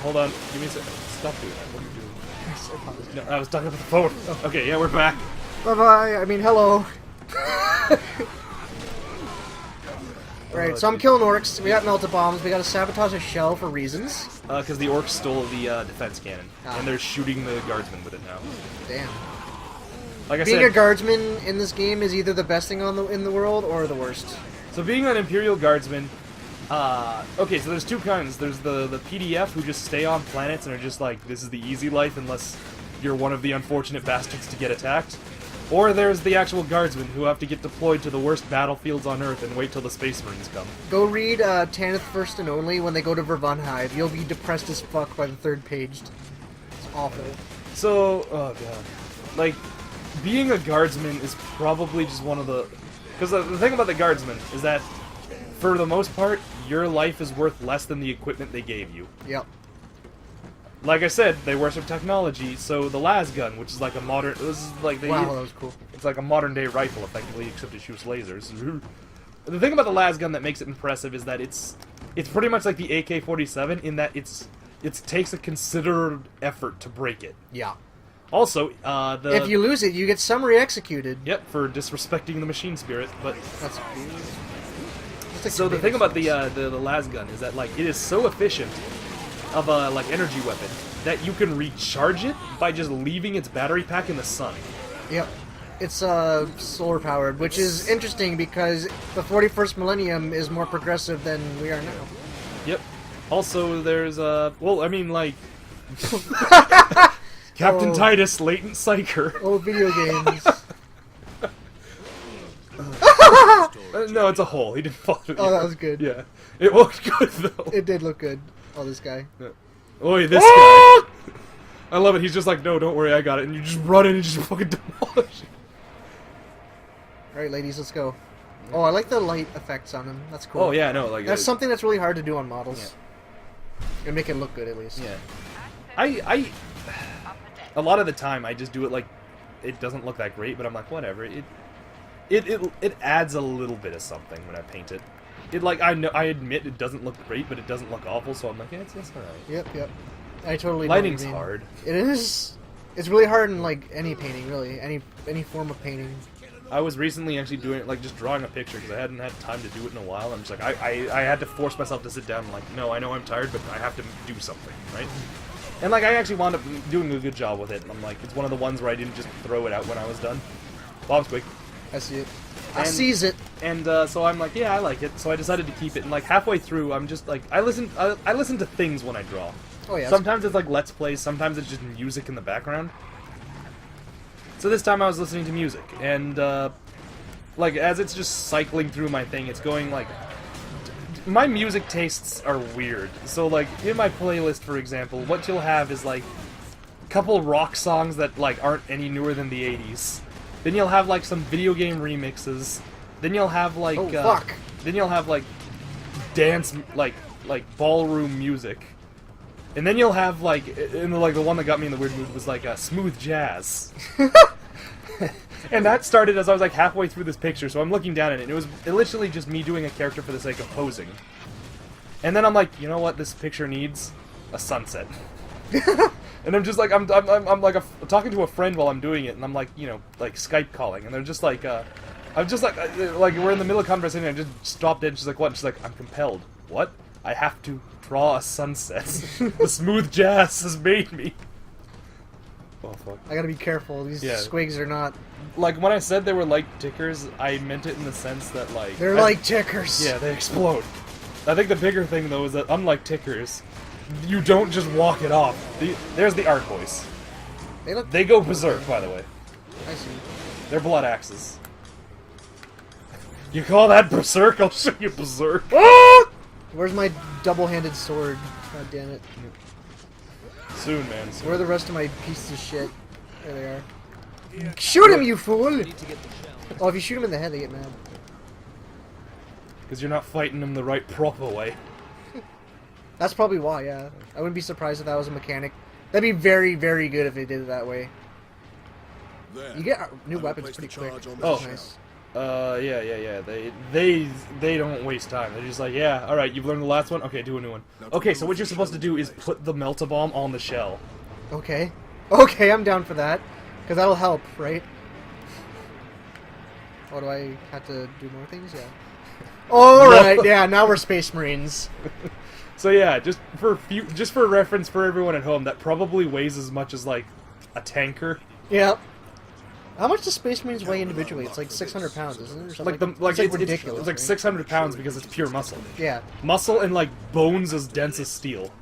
hold on. Give me a second. Stop doing that. What are you doing? No, I was talking about the phone. Oh. Okay, yeah, we're back. Bye-bye. I mean, hello. Right, so I'm killing orcs. We got melted bombs. We got to sabotage a shell for reasons. Because the orcs stole the defense cannon, and they're shooting the guardsmen with it now. Damn. Like I being said, a guardsman in this game is either the best thing in the world or the worst. So being an Imperial Guardsman, okay, so there's two kinds. There's the PDF who just stay on planets and are just like, this is the easy life unless you're one of the unfortunate bastards to get attacked. Or there's the actual guardsmen who have to get deployed to the worst battlefields on Earth and wait till the Space Marines come. Go read Tanith First and Only when they go to Vervunhive. You'll be depressed as fuck by the third page. It's awful. So, oh god. Like, being a guardsman is probably just one of the... Because the thing about the guardsmen is that, for the most part, your life is worth less than the equipment they gave you. Yep. Like I said, they worship technology, so the lasgun, which is like a modern... This is like they, wow, that was cool. It's like a modern-day rifle, effectively, except it shoots lasers. The thing about the lasgun that makes it impressive is that it's pretty much like the AK-47 in that it takes a considered effort to break it. Yeah. Also, if you lose it, you get summary executed. Yep, for disrespecting the machine spirit, but... That's so the thing about the lasgun is that, like, it is so efficient of a, like, energy weapon that you can recharge it by just leaving its battery pack in the sun. Yep. It's solar powered, which is interesting because the 41st millennium is more progressive than we are now. Yep. Also, there's, well, I mean, like... Captain Titus, Latent Psyker. Oh, video games. No, it's a hole. He didn't fall through. Oh, that was good. Yeah. It looked good, though. It did look good. Oh, this guy. Yeah. Oi, this guy. I love it. He's just like, no, don't worry, I got it. And you just run in and just fucking demolish it. Alright, ladies, let's go. Oh, I like the light effects on him. That's cool. Oh, yeah, no, like... That's something that's really hard to do on models. Yeah. And make it look good, at least. Yeah. A lot of the time, I just do it like, it doesn't look that great, but I'm like, whatever. It adds a little bit of something when I paint it. I admit it doesn't look great, but it doesn't look awful, so I'm like, yeah, it's alright. Yep. I totally Lighting's know what you mean. hard. It is. It's really hard in, like, any painting, really. Any form of painting. I was recently actually doing it, like, just drawing a picture, because I hadn't had time to do it in a while. I'm just like, I had to force myself to sit down and, like, no, I know I'm tired, but I have to do something, right? And, like, I actually wound up doing a good job with it, and I'm like, it's one of the ones where I didn't just throw it out when I was done. Bob's quick. I see it. I sees it. And so I'm like, yeah, I like it. So I decided to keep it. And like halfway through, I'm just like, I listen to things when I draw. Oh yeah. Sometimes it's like Let's Plays. Sometimes it's just music in the background. So this time I was listening to music, and like as it's just cycling through my thing, it's going like. My music tastes are weird. So like in my playlist, for example, what you'll have is like a couple rock songs that like aren't any newer than the 80s. Then you'll have like some video game remixes. Then you'll have like Then you'll have like dance like ballroom music. And then you'll have like the one that got me in the weird mood was like smooth jazz. And that started as I was like halfway through this picture, so I'm looking down at it, and it was literally just me doing a character for the sake of posing. And then I'm like, you know what this picture needs? A sunset. And I'm just like, I'm like talking to a friend while I'm doing it, and I'm like, you know, like Skype calling, and they're just like, I'm just like we're in the middle of conversation, and I just stopped dead. She's like, what? She's like, I'm compelled. What? I have to draw a sunset. The smooth jazz has made me. Oh fuck. I gotta be careful. These squigs are not. Like when I said they were like tickers, I meant it in the sense that like they're like tickers. Yeah, they explode. I think the bigger thing though is that unlike tickers, you don't just walk it off. There's the Arc Boys. They go berserk, by the way. I see. They're blood axes. You call that berserk? I'll show you berserk. Where's my double-handed sword? God damn it. Soon, man. Soon. Where are the rest of my pieces of shit? There they are. Shoot him, you fool! Oh, if you shoot him in the head, they get mad. Because you're not fighting them the right proper way. That's probably why, yeah. I wouldn't be surprised if that was a mechanic. That'd be very, very good if they did it that way. You get new weapons pretty quick. Oh, nice. Yeah. They don't waste time. They're just like, yeah, all right, you've learned the last one. Okay, do a new one. Okay, so what you're supposed to do is put the melt-a-bomb on the shell. Okay. Okay, I'm down for that. Because that'll help, right? Oh, do I have to do more things? Yeah. Alright, yeah, now we're Space Marines. So yeah, just for reference for everyone at home, that probably weighs as much as, like, a tanker. Yep. How much does Space Marines weigh individually? It's like 600 pounds, isn't it? Or something? It's ridiculous. It's like right? 600 pounds because it's pure muscle. Yeah. Muscle and, like, bones as dense as steel.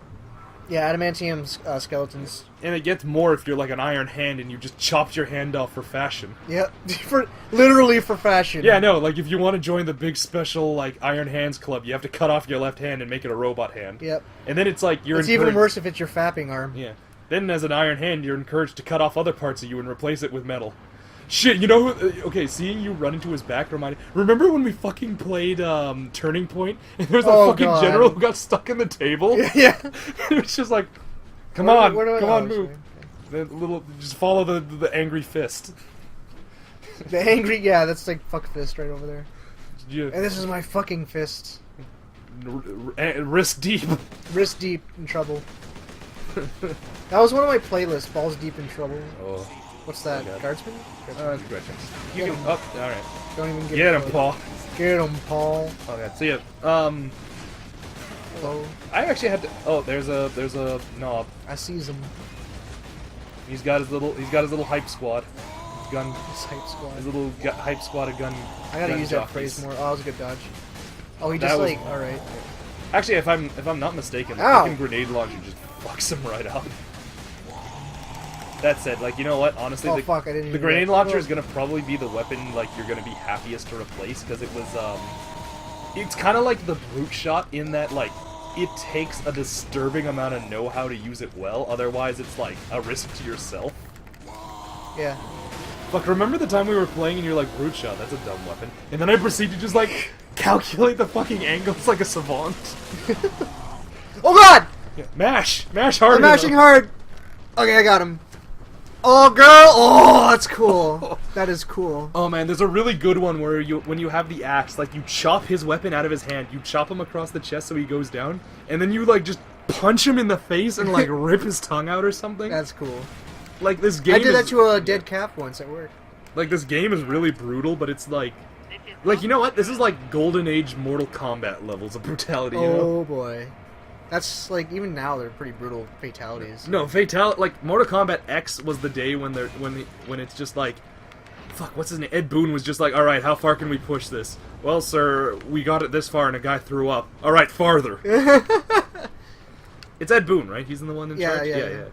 Yeah, adamantium skeletons. And it gets more if you're like an iron hand and you just chopped your hand off for fashion. Yep. Literally for fashion. Yeah, no, like if you want to join the big special like Iron Hands Club, you have to cut off your left hand and make it a robot hand. Yep. And then it's like It's even worse if it's your fapping arm. Yeah. Then as an iron hand, you're encouraged to cut off other parts of you and replace it with metal. Shit, you know who... Okay, seeing you run into his back reminded... Remember when we fucking played Turning Point? And there was that fucking God. general who got stuck in the table? Yeah. It was just like... Come on, move. Sorry. The little... Just follow the angry fist. The angry... Yeah, that's like fuck fist right over there. Yeah. And this is my fucking fist. Wrist deep. Wrist deep in trouble. That was one of my playlists, Balls Deep in Trouble. Oh. What's that? God. Guardsman? Gretchen. You can... Oh, alright. Don't even Get him, Paul. Get him, Paul. Oh, God. So, yeah, Hello. I actually had to... Oh, there's a knob. I sees him. He's got his little hype squad. Gun... His hype squad. His little hype squad of gun... I gotta gun use jockeys. that phrase more. Oh, that was a good dodge. Oh, he That just was- like... Alright. Actually, if I'm not mistaken, the Ow. fucking grenade launcher just fucks him right up. That said, like, you know what? Honestly, Oh, fuck, I didn't the even grenade do that. launcher is gonna probably be the weapon, like, you're gonna be happiest to replace, because it was, it's kind of like the brute shot in that, like, it takes a disturbing amount of know-how to use it well, otherwise it's, like, a risk to yourself. Yeah. Fuck, remember the time we were playing and you're like, brute shot, that's a dumb weapon. And then I proceed to just, like, calculate the fucking angles like a savant. Oh, God! Yeah, mash! Mash harder! I'm mashing though. hard! Okay, I got him. Oh, girl! Oh, that's cool. That is cool. Oh man, there's a really good one where when you have the axe, like you chop his weapon out of his hand, you chop him across the chest so he goes down, and then you like just punch him in the face and like rip his tongue out or something. That's cool. Like this game I did that is, to a dead calf once at work. like this game is really brutal, but it's like you know what? This is like Golden Age Mortal Kombat levels of brutality. You know? Oh, boy. That's, like, even now they're pretty brutal fatalities. No, fatality. Like Mortal Kombat X was the day when it's just like, fuck, what's his name? Ed Boon was just like, all right, how far can we push this? Well, sir, we got it this far, and a guy threw up. All right, farther. It's Ed Boon, right? He's the one in charge. Yeah.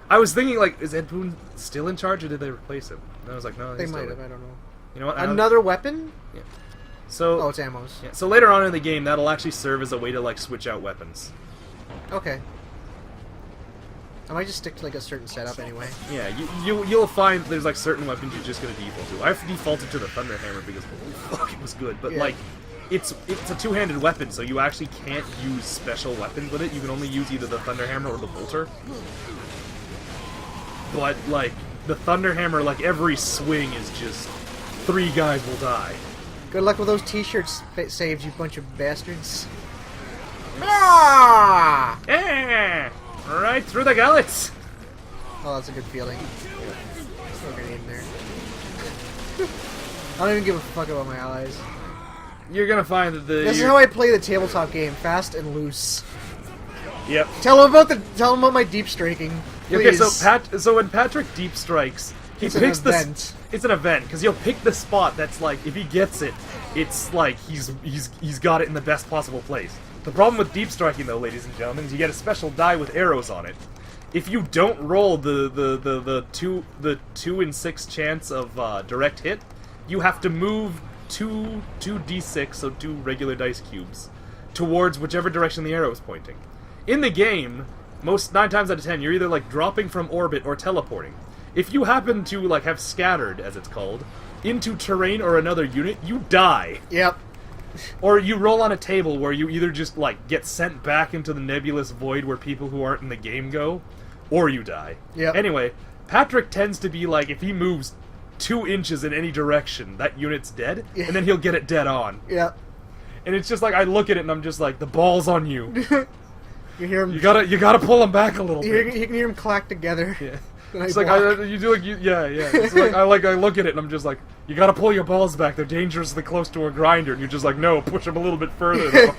I was thinking, like, is Ed Boon still in charge, or did they replace him? And I was like, no, They he's still might have, there. I don't know. You know what? Another weapon? Yeah. So. Oh, it's ammos. Yeah. So later on in the game, that'll actually serve as a way to like switch out weapons. Okay. I might just stick to, like, a certain setup anyway. Yeah, you'll find there's like certain weapons you're just gonna default to. I've defaulted to the Thunder Hammer because holy fuck, it was good. But Yeah. like, it's a two-handed weapon, so you actually can't use special weapons with it. You can only use either the Thunder Hammer or the Bolter. But like the Thunder Hammer, like every swing is just 3 guys will die. Good luck with those t-shirts, saves, you bunch of bastards. Ah! Eh, right through the gullets. Oh, that's a good feeling. Throw a grenade in there. I don't even give a fuck about my allies. You're gonna find that the. This is how I play the tabletop game, fast and loose. Yep. Tell them about my deep striking. Please. Okay, so when Patrick deep strikes, he It's an picks event. It's an event because he'll pick the spot that's like if he gets it, it's like he's got it in the best possible place. The problem with deep striking, though, ladies and gentlemen, is you get a special die with arrows on it. If you don't roll the 2 in 6 chance of direct hit, you have to move two d6, so 2 regular dice cubes, towards whichever direction the arrow is pointing. In the game, 9 times out of 10, you're either like dropping from orbit or teleporting. If you happen to like have scattered, as it's called, into terrain or another unit, you die. Yep. Or you roll on a table where you either just like get sent back into the nebulous void where people who aren't in the game go, or you die. Yep. Anyway, Patrick tends to be like, if he moves 2 inches in any direction, that unit's dead, and then he'll get it dead on. Yeah. And it's just like, I look at it and I'm just like, the ball's on you. You hear him. You gotta pull him back a little bit. You can hear him clack together. Yeah. It's like, you do like, yeah. It's like, I look at it and I'm just like, you gotta pull your balls back, they're dangerously close to a grinder, and you're just like, no, push them a little bit further, though.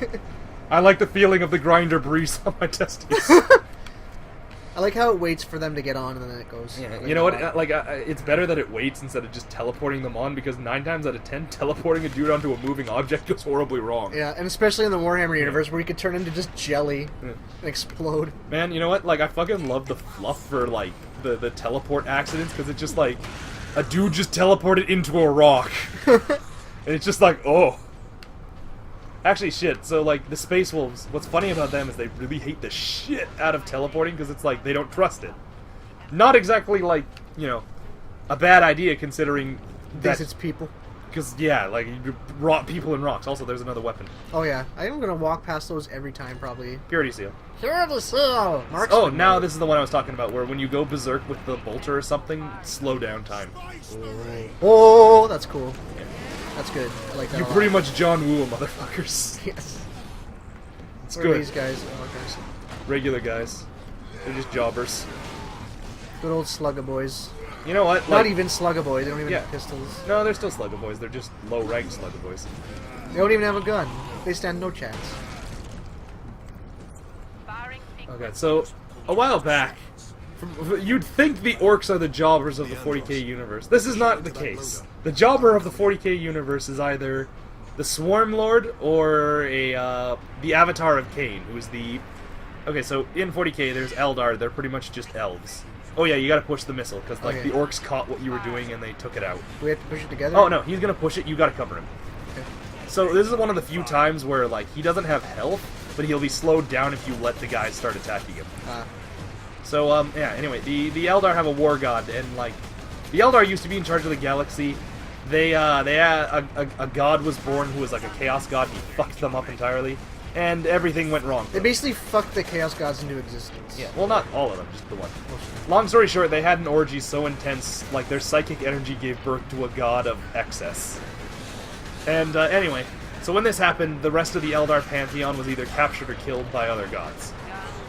I like the feeling of the grinder breeze on my testes. I like how it waits for them to get on and then it goes. Yeah, you know what? It's better that it waits instead of just teleporting them on, because 9 times out of 10, teleporting a dude onto a moving object goes horribly wrong. Yeah, and especially in the Warhammer universe, where you could turn into just jelly and explode. Man, you know what? Like, I fucking love the fluff for, like, the teleport accidents, because it's just like, a dude just teleported into a rock. And it's just like, oh. Actually, shit, so, like, the Space Wolves, what's funny about them is they really hate the shit out of teleporting, because it's like, they don't trust it. Not exactly, like, you know, a bad idea, considering that... it's people. Because, yeah, like, you people in rocks. Also, there's another weapon. Oh, yeah. I'm gonna walk past those every time, probably. Purity Seal. Purity Seal! Oh, now this is the one I was talking about, where when you go berserk with the bolter or something, slow down time. Oh, that's cool. Yeah. That's good. I like that You a lot. pretty much John Woo 'em, motherfuckers. Yes. It's What good. are these guys? Oh, okay. Regular guys. They're just jobbers. Good old Slugga boys. You know what? Not Like, even Slugga boys. They don't even Yeah. have pistols. no, they're still Slugger Boys. They're just low-ranked Slugger Boys. They don't even have a gun. They stand no chance. Okay, so, a while back, you'd think the orcs are the jobbers of the 40k universe. This is not the case. The jobber of the 40k universe is either the Swarm Lord or the Avatar of Cain, who is the... Okay, so in 40k there's Eldar, they're pretty much just elves. Oh yeah, you gotta push the missile, because like Okay. the orcs caught what you were doing and they took it out. Do we have to push it together? Oh no, he's gonna push it, you gotta cover him. Okay. So this is one of the few times where like he doesn't have health, but he'll be slowed down if you let the guys start attacking him. So yeah, anyway, the Eldar have a war god, and like the Eldar used to be in charge of the galaxy. They had a god was born who was like a chaos god. He fucked them up entirely, and everything went wrong. They basically fucked the Chaos Gods into existence. Yeah, well, not all of them, just the one. Long story short, they had an orgy so intense, like their psychic energy gave birth to a god of excess. And anyway, so when this happened, the rest of the Eldar pantheon was either captured or killed by other gods.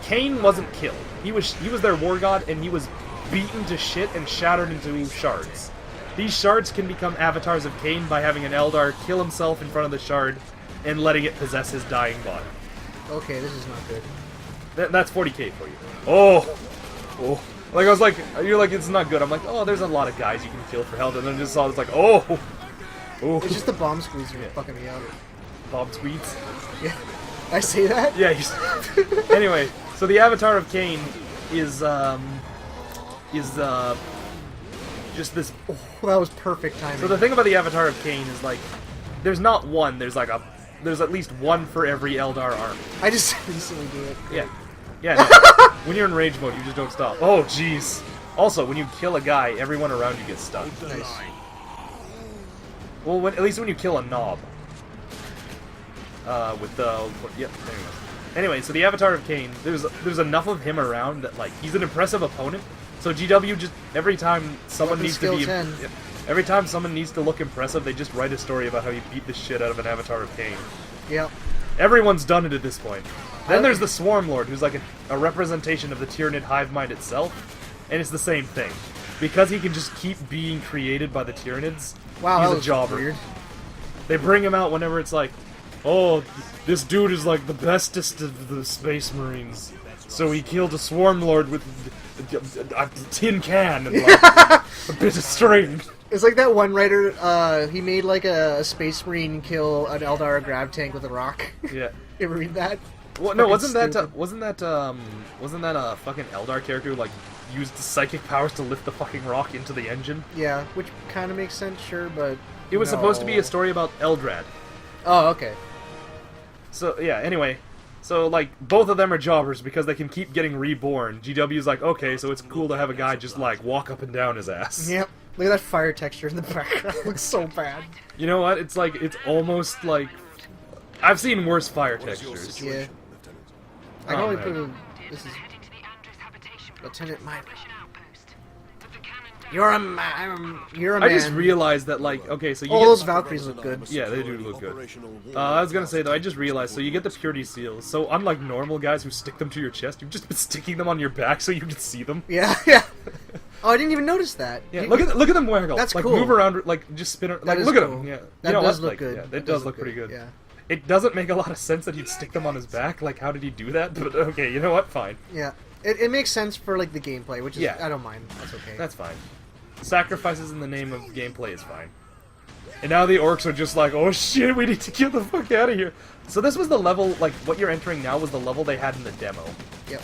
Cain wasn't killed. He was their war god, and he was beaten to shit and shattered into shards. These shards can become avatars of Cain by having an Eldar kill himself in front of the shard and letting it possess his dying body. Okay, this is not good. That's 40k for you. Oh! Like, I was like, you're like, it's not good. I'm like, oh, there's a lot of guys you can kill for health, and then I just saw this like, oh! It's just the bomb squeezer fucking me out. Bob Squeeds. Yeah. I say that? Yeah, anyway, so the Avatar of Cain is just this... Oh, that was perfect timing. So the thing about the Avatar of Cain is, like, there's not one, there's at least one for every Eldar arm. I just instantly do it. Yeah. Yeah, no. When you're in rage mode, you just don't stop. Oh, jeez. Also, when you kill a guy, everyone around you gets stunned. Nice. Well, at least when you kill a knob. With the... Yep, there he goes. Anyway, so the Avatar of Cain, there's enough of him around that, like, he's an impressive opponent. So GW just, every time someone needs to be... Yep, every time someone needs to look impressive, they just write a story about how you beat the shit out of an Avatar of Cain. Yep. Everyone's done it at this point. Then there's the Swarm Lord, who's like a representation of the Tyranid hive mind itself, and it's the same thing. Because he can just keep being created by the Tyranids, Wow, he's that a was jobber. weird. They bring him out whenever it's like, oh, this dude is like the bestest of the Space Marines, so he killed a Swarm Lord with a tin can and like a bit of string. It's like that one writer, he made like a Space Marine kill an Eldar grav tank with a rock. Yeah. You ever read that? Well, no, wasn't Stupid. that a fucking Eldar character who like used the psychic powers to lift the fucking rock into the engine? Yeah, which kind of makes sense, sure, but It was supposed to be no. a story about Eldrad. Oh, okay. So yeah, anyway, so like both of them are jobbers because they can keep getting reborn. GW's like, okay, so it's cool to have a guy just like walk up and down his ass. Yep. Look at that fire texture in the background. It looks so bad. You know what? It's like it's almost like I've seen worse fire textures. Yeah. I can only put a... This is... Lieutenant Myra. You're a man. You're a I man. just realized that, like, okay, so you All get... those Valkyries look good. Yeah, they do look good. I was gonna say, though, I just realized, so you get the purity seals. So unlike normal guys who stick them to your chest, you've just been sticking them on your back so you can see them. Yeah, yeah. Oh, I didn't even notice that. Yeah, look at them waggle. That's like, cool. Move around, like, just spin around. Like, That is look at cool. them. Yeah. That You know does what? look Like, good. Yeah, That it does look pretty good. Yeah. It doesn't make a lot of sense that he'd stick them on his back. Like, how did he do that? But okay, you know what? Fine. Yeah. It makes sense for, like, the gameplay, which is... Yeah. I don't mind. That's okay. That's fine. Sacrifices in the name of gameplay is fine. And now the orcs are just like, oh shit, we need to get the fuck out of here. So this was the level, like, what you're entering now was the level they had in the demo. Yep.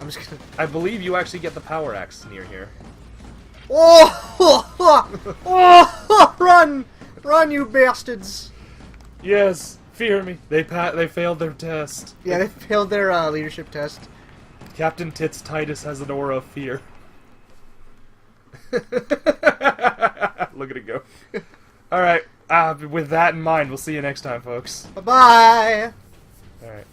I'm just gonna... I believe you actually get the power axe near here. Oh! Oh! Run! Run, you bastards! Yes, fear me. They failed their test. Yeah, they failed their leadership test. Captain Tits Titus has an aura of fear. Look at it go. Alright, with that in mind, we'll see you next time, folks. Bye-bye! Alright.